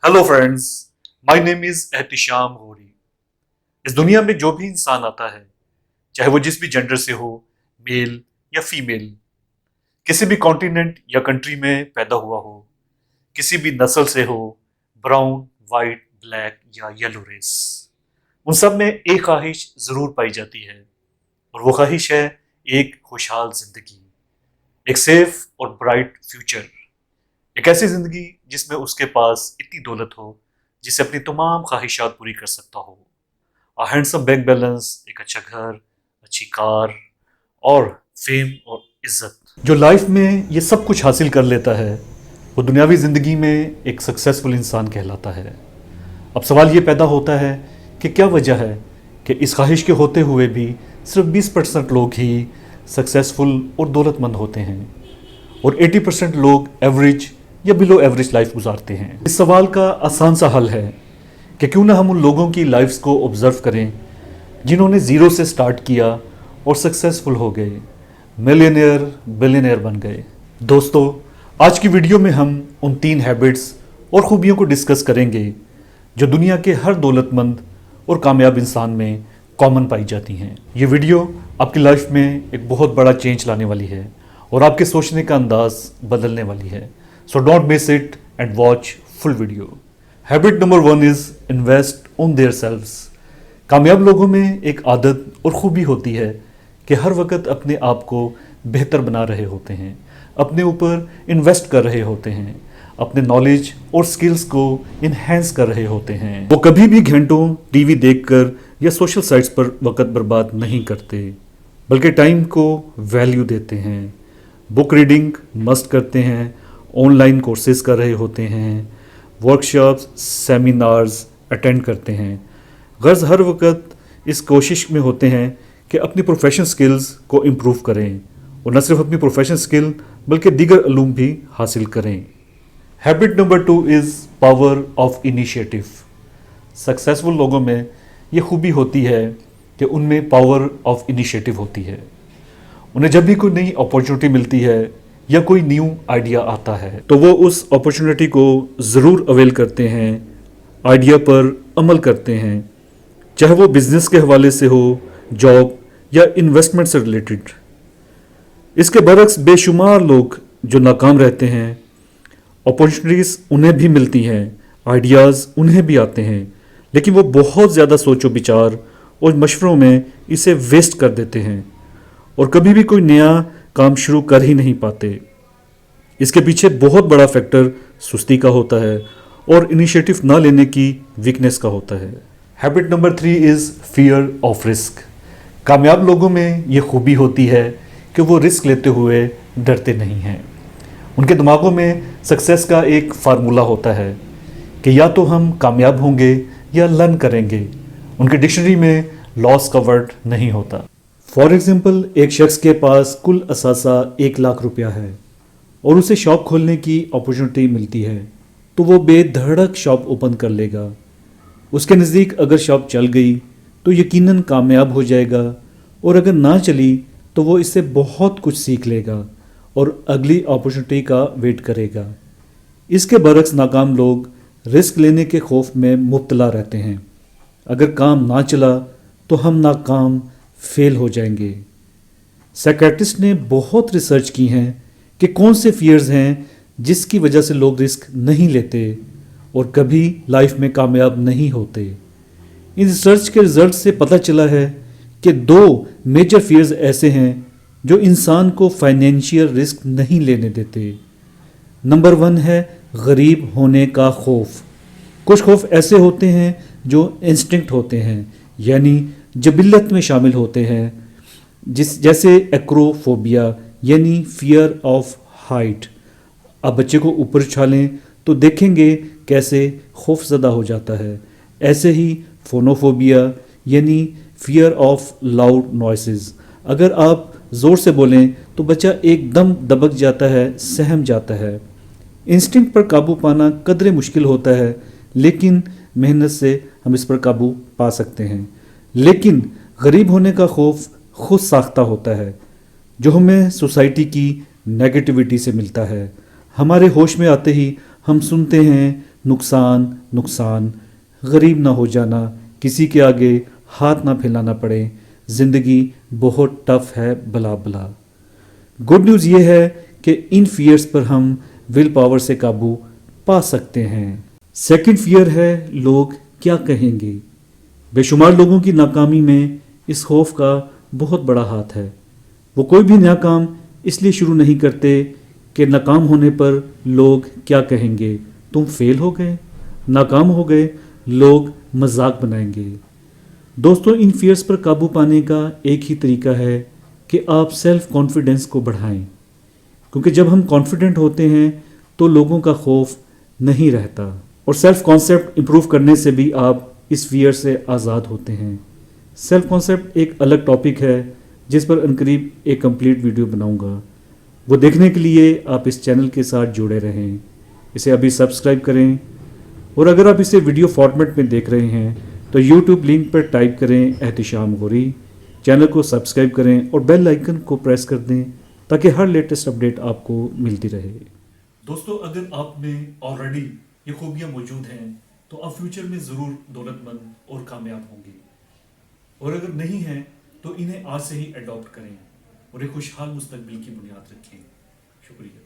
Hello friends, my name is Ehtisham Gauri. इस दुनिया में जो भी इंसान आता है, चाहे वो जिस भी जेंडर से हो, मेल या फीमेल, किसी भी कॉन्टिनेंट या कंट्री में पैदा हुआ हो, किसी भी नस्ल से हो, ब्राउन, वाइट, ब्लैक या येलो रेस, उन सब में एक ख्वाहिश जरूर पाई जाती है, और वो ख्वाहिश है एक खुशहाल जिंदगी, एक सेफ और ब्राइट फ्यूचर, एक ऐसी जिंदगी जिसमें उसके पास इतनी दौलत हो जिससे अपनी तमाम ख्वाहिशात पूरी कर सकता हो। हैंडसम बैंक बैलेंस, एक अच्छा घर, अच्छी कार और फेम और इज्जत। जो लाइफ में ये सब कुछ हासिल कर लेता है वो दुनियावी ज़िंदगी में एक सक्सेसफुल इंसान कहलाता है। अब सवाल ये पैदा होता है कि क्या वजह है कि इस ख्वाहिश के होते हुए भी सिर्फ 20% लोग ही सक्सेसफुल और दौलतमंद होते हैं और 80% लोग एवरेज या बिलो एवरेज लाइफ गुजारते हैं। इस सवाल का आसान सा हल है कि क्यों ना हम उन लोगों की लाइफ्स को ऑब्जर्व करें जिन्होंने ज़ीरो से स्टार्ट किया और सक्सेसफुल हो गए, मिलियनियर, बिलियनियर बन गए। दोस्तों, आज की वीडियो में हम उन 3 हैबिट्स और खूबियों को डिस्कस करेंगे जो दुनिया के हर दौलतमंद और कामयाब इंसान में कॉमन पाई जाती हैं। ये वीडियो आपकी लाइफ में एक बहुत बड़ा चेंज लाने वाली है और आपके सोचने का अंदाज बदलने वाली है। So don't miss it and watch full video. Habit number 1 is invest on their selves. कामयाब लोगों में एक आदत और खूबी होती है कि हर वक्त अपने आप को बेहतर बना रहे होते हैं, अपने ऊपर इन्वेस्ट कर रहे होते हैं, अपने नॉलेज और स्किल्स को इन्हेंस कर रहे होते हैं। वो कभी भी घंटों टीवी देखकर या सोशल साइट्स पर वक्त बर्बाद नहीं करते, बल्कि टाइम को वैल्यू देते हैं, बुक रीडिंग मस्ट करते हैं, ऑनलाइन कोर्सेज कर रहे होते हैं, वर्कशॉप्स, सेमिनार्स अटेंड करते हैं। गर्ज हर वक्त इस कोशिश में होते हैं कि अपनी प्रोफेशनल स्किल्स को इम्प्रूव करें और न सिर्फ अपनी प्रोफेशनल स्किल बल्कि दीगर अलूम भी हासिल करें। Habit number 2 is power of initiative. Successful लोगों में ये खूबी होती है कि उनमें पावर ऑफ इनिशिएटिव होती है। उन्हें जब भी कोई नई अपॉर्चुनिटी मिलती है या कोई न्यू आइडिया आता है तो वो उस अपॉर्चुनिटी को ज़रूर अवेल करते हैं, आइडिया पर अमल करते हैं, चाहे वो बिजनेस के हवाले से हो, जॉब या इन्वेस्टमेंट से रिलेटेड। इसके बरक्स बेशुमार लोग जो नाकाम रहते हैं, अपॉर्चुनिटीज़ उन्हें भी मिलती हैं, आइडियाज़ उन्हें भी आते हैं, लेकिन वो बहुत ज़्यादा सोचो विचार और मशवरों में इसे वेस्ट कर देते हैं और कभी भी कोई नया काम शुरू कर ही नहीं पाते। इसके पीछे बहुत बड़ा फैक्टर सुस्ती का होता है और इनिशिएटिव ना लेने की वीकनेस का होता है। Habit number 3 is fear of risk. कामयाब लोगों में ये खूबी होती है कि वो रिस्क लेते हुए डरते नहीं हैं। उनके दिमागों में सक्सेस का एक फार्मूला होता है कि या तो हम कामयाब होंगे या लर्न करेंगे। उनके डिक्शनरी में लॉस का वर्ड नहीं होता। फॉर एग्जाम्पल, एक शख्स के पास कुल असासा 1 लाख रुपया है और उसे शॉप खोलने की अपॉर्चुनिटी मिलती है तो वो बेधड़क शॉप ओपन कर लेगा। उसके नज़दीक अगर शॉप चल गई तो यकीनन कामयाब हो जाएगा और अगर ना चली तो वो इससे बहुत कुछ सीख लेगा और अगली अपॉर्चुनिटी का वेट करेगा। इसके बरक्स नाकाम लोग रिस्क लेने के खौफ में मुब्तला रहते हैं। अगर काम ना चला तो हम नाकाम फेल हो जाएंगे। साइकियाट्रिस्ट ने बहुत रिसर्च की हैं कि कौन से फियर्स हैं जिसकी वजह से लोग रिस्क नहीं लेते और कभी लाइफ में कामयाब नहीं होते। इन रिसर्च के रिजल्ट से पता चला है कि 2 मेजर फियर्स ऐसे हैं जो इंसान को फाइनेंशियल रिस्क नहीं लेने देते। नंबर 1 है गरीब होने का खौफ। कुछ खौफ ऐसे होते हैं जो इंस्टिंक्ट होते हैं, यानी जबिल्लत में शामिल होते हैं, जैसे एक्रोफोबिया यानी फियर ऑफ हाइट। आप बच्चे को ऊपर उछालें तो देखेंगे कैसे खौफजदा हो जाता है। ऐसे ही फोनोफोबिया यानी फियर ऑफ लाउड नॉइसेस। अगर आप ज़ोर से बोलें तो बच्चा एकदम दबक जाता है, सहम जाता है। इंस्टिंक्ट पर काबू पाना कदरे मुश्किल होता है, लेकिन मेहनत से हम इस पर काबू पा सकते हैं। लेकिन गरीब होने का खौफ खुद साख्ता होता है जो हमें सोसाइटी की नेगेटिविटी से मिलता है। हमारे होश में आते ही हम सुनते हैं, नुकसान नुकसान, गरीब ना हो जाना, किसी के आगे हाथ ना फैलाना पड़े, ज़िंदगी बहुत टफ है, बला बला। गुड न्यूज़ ये है कि इन फियर्स पर हम विल पावर से काबू पा सकते हैं। सेकंड फियर है लोग क्या कहेंगे। बेशुमार लोगों की नाकामी में इस खौफ का बहुत बड़ा हाथ है। वो कोई भी नया काम इसलिए शुरू नहीं करते कि नाकाम होने पर लोग क्या कहेंगे, तुम फेल हो गए, नाकाम हो गए, लोग मजाक बनाएंगे। दोस्तों, इन फियर्स पर काबू पाने का एक ही तरीका है कि आप सेल्फ कॉन्फिडेंस को बढ़ाएं, क्योंकि जब हम कॉन्फिडेंट होते हैं तो लोगों का खौफ नहीं रहता, और सेल्फ कॉन्सेप्ट इंप्रूव करने से भी आप इस फियर से आज़ाद होते हैं। सेल्फ कॉन्सेप्ट एक अलग टॉपिक है जिस पर अनकरीब एक कंप्लीट वीडियो बनाऊंगा। वो देखने के लिए आप इस चैनल के साथ जुड़े रहें, इसे अभी सब्सक्राइब करें। और अगर आप इसे वीडियो फॉर्मेट में देख रहे हैं तो यूट्यूब लिंक पर टाइप करें एहतिशाम गौरी, चैनल को सब्सक्राइब करें और बेल आइकन को प्रेस कर दें ताकि हर लेटेस्ट अपडेट आपको मिलती रहे। दोस्तों, अगर आप में ऑलरेडी ये खूबियाँ मौजूद हैं तो आप फ्यूचर में ज़रूर दौलतमंद और कामयाब होंगे, और अगर नहीं हैं तो इन्हें आज से ही अडॉप्ट करें और एक खुशहाल मुस्तकबिल की बुनियाद रखें। शुक्रिया।